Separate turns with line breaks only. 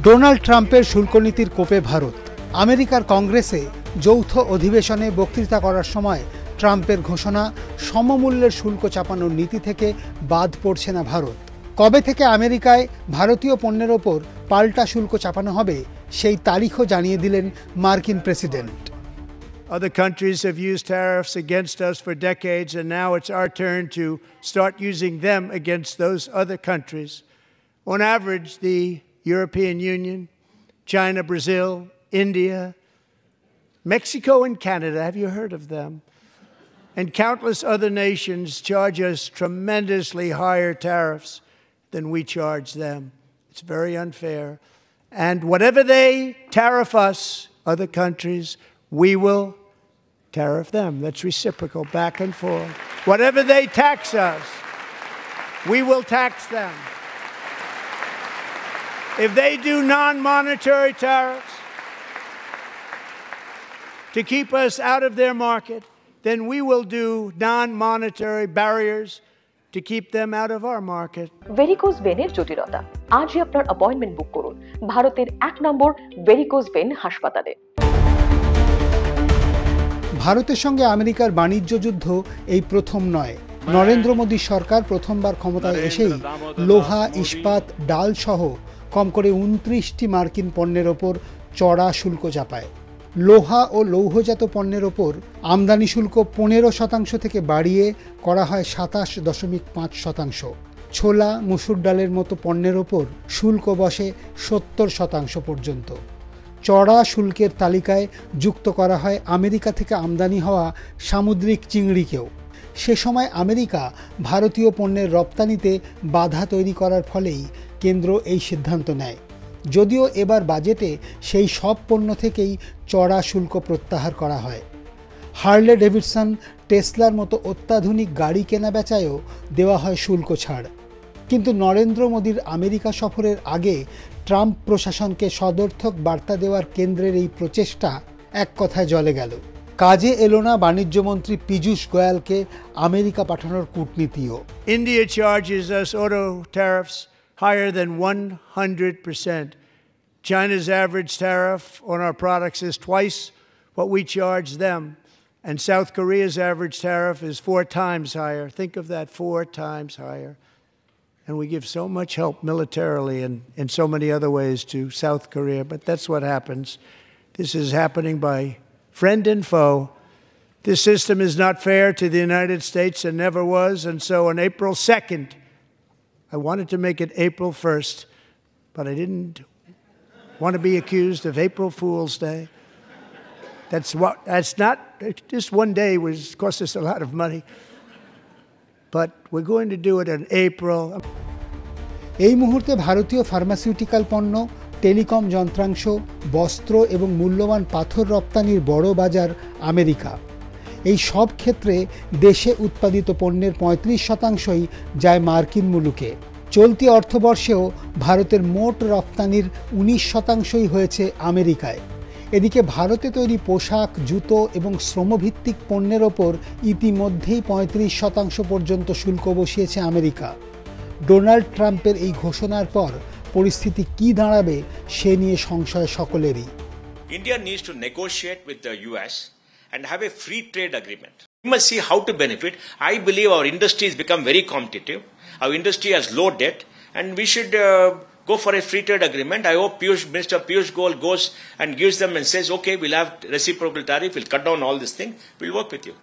Donald ট্রাম্পের শুল্কনীতির কোপে ভারত। আমেরিকার কংগ্রেসে যৌথ অধিবেশনে বক্তৃতা করার সময় ট্রাম্পের ঘোষণা সমমূল্যের শুল্ক চাপানোর নীতি থেকে বাদ পড়ছে না ভারত। কবে থেকে আমেরিকায় ভারতীয় পণ্যের ওপর পাল্টা শুল্ক চাপানো হবে সেই তারিখও জানিয়ে দিলেন মার্কিন president.
Other countries have used tariffs against us for decades, and now it's our turn to start using them against those other countries. On average, the European Union, China, Brazil, India, Mexico and Canada, have you heard of them? And countless other nations charge us tremendously higher tariffs than we charge them. It's very unfair. And whatever they tariff us, other countries, we will tariff them. That's reciprocal, back and forth. Whatever they tax us, we will tax them. If they do non-monetary tariffs to keep us out of their market, then we will do non-monetary barriers to keep them out of our market.
Varicose ভেনের জটিলতা আজই আপনার appointment বুক করুন ভারতের 1 নম্বর varicose when হাসপাতালে।
ভারতের সঙ্গে আমেরিকার বাণিজ্য যুদ্ধ এই প্রথম নয়। নরেন্দ্র মোদী সরকার প্রথমবার ক্ষমতায় এসেই লোহা, ইস্পাত, ডাল সহ কম করে 29টি মার্কিন পণ্যের ওপর চড়া শুল্ক চাপায়। লোহা ও লৌহজাত পণ্যের ওপর আমদানি শুল্ক 15% থেকে বাড়িয়ে করা হয় 27.5%। ছোলা, মসুর ডালের মতো পণ্যের ওপর শুল্ক বসে 70% পর্যন্ত। চড়া শুল্কের তালিকায় যুক্ত করা হয় আমেরিকা থেকে আমদানি হওয়া সামুদ্রিক চিংড়িকেও। সে সময় আমেরিকা ভারতীয় পণ্যের রপ্তানিতে বাধা তৈরি করার ফলেই কেন্দ্র এই সিদ্ধান্ত নেয়। যদিও এবার বাজেটে সেই সব পণ্য থেকেই চড়া শুল্ক প্রত্যাহার করা হয়। হার্লে ডেভিডসন, টেসলার মতো অত্যাধুনিক গাড়ি কেনা বেচায়ও দেওয়া হয় শুল্ক ছাড়। কিন্তু নরেন্দ্র মোদীর আমেরিকা সফরের আগে ট্রাম্প প্রশাসনকে সদর্থক বার্তা দেওয়ার কেন্দ্রের এই প্রচেষ্টা এক কথায় জলে গেল। কাজে এলো না বাণিজ্যমন্ত্রী পীযূষ গোয়ালকে আমেরিকা পাঠানোর কূটনীতিও।
India charges us auto tariffs higher than 100%. China's average tariff on our products is twice what we charge them. And South Korea's average tariff is 4 times higher. Think of that, 4 times higher. And we give so much help militarily and in so many other ways to South Korea. But that's what happens. This is happening by friend and foe. This system is not fair to the United States and never was. And so on April 2nd, I wanted to make it April 1st, but I didn't want to be accused of April Fool's Day. That's not, just one day cost us a lot of money. But we're going to do it in April.
এই মুহূর্তে ভারতীয় pharmaceutical পণ্য, telecom যন্ত্রাংশ, বস্ত্র এবং মূল্যবান পাথর রপ্তানির বড় বাজার আমেরিকা। এই সব ক্ষেত্রে দেশে উৎপাদিত পণ্যের 35%ই যায় মার্কিন মুলুকে। চলতি অর্থবর্ষেও ভারতের মোট রপ্তানির 19%ই হয়েছে আমেরিকায়। এদিকে ভারতে তৈরি পোশাক, জুতো এবং শ্রমভিত্তিক পণ্যের ওপর ইতিমধ্যেই 35% পর্যন্ত শুল্ক বসিয়েছে আমেরিকা। ডোনাল্ড ট্রাম্পের এই ঘোষণার পর পরিস্থিতি কি দাঁড়াবে সে নিয়ে সংশয় সকলেরই।
India needs to negotiate with the US and have a free trade agreement. We must see how to benefit. I believe our industry has become very competitive. Our industry has low debt, and we should go for a free trade agreement. I hope Mr. Piyush Goyal goes and gives them and says, okay, we'll have reciprocal tariff, we'll cut down all this thing, we'll work with you.